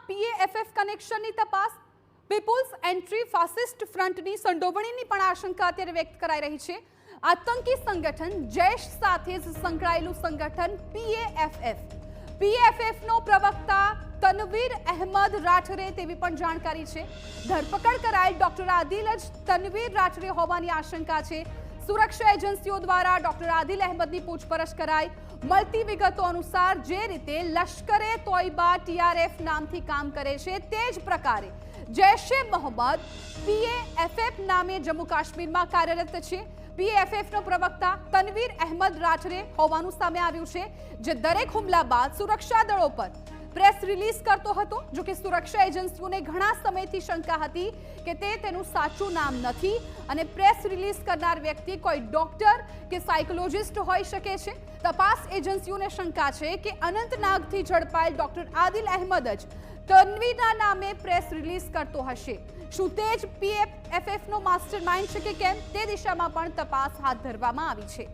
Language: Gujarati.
પીએએફએફ કનેક્શનની તપાસ, પીપલ્સ એન્ટ્રી ફાસિસ્ટ ફ્રન્ટની સંડોવણીની પણ આશંકા અત્યારે વ્યક્ત કરાઈ રહી છે। આતંકી સંગઠન જૈશ સાથે સંકળાયેલું સંગઠન પીએએફએફનો પ્રવક્તા તનવીર અહેમદ રાઠરે તેવી પણ જાણકારી છે। ધરપકડ કરાયેલ ડોક્ટર આદિલ જ તનવીર રાઠરે હોવાની આશંકા છે। સુરક્ષા એજન્સીઓ દ્વારા ડોક્ટર આદિલ અહેમદની પૂછપરછ કરાઈ। મળતી વિગતો અનુસાર જે રીતે લશ્કરે તોયબા ટીઆરએફ નામથી કામ કરે છે તે જ પ્રકારે જૈશે મોહમ્મદ પીએએફએફ નામે જમ્મુ કાશ્મીરમાં કાર્યરત છે। પીએએફએફનો પ્રવક્તા તનવીર અહેમદ રાઠરે હોવાનું સામે આવ્યું છે, જે દરેક હુમલા બાદ સુરક્ષા દળો પર પ્રેસ રિલીઝ કરતો હતો। જો કે સુરક્ષા એજન્સીઓને ઘણા સમયથી શંકા હતી કે તેનું સાચું નામ નથી અને પ્રેસ રિલીઝ કરનાર વ્યક્તિ કોઈ ડોક્ટર કે સાયકોલોજિસ્ટ હોઈ શકે છે। તપાસ એજન્સીઓને શંકા છે કે અનંતનાગથી ઝડપાયેલ ડોક્ટર આદિલ અહેમદ જ તનવીરના નામે પ્રેસ રિલીઝ કરતો હશે। શું તે જ પીએએફએફનો માસ્ટરમાઇન્ડ છે કે કેમ તે દિશામાં પણ તપાસ હાથ ધરવામાં આવી છે।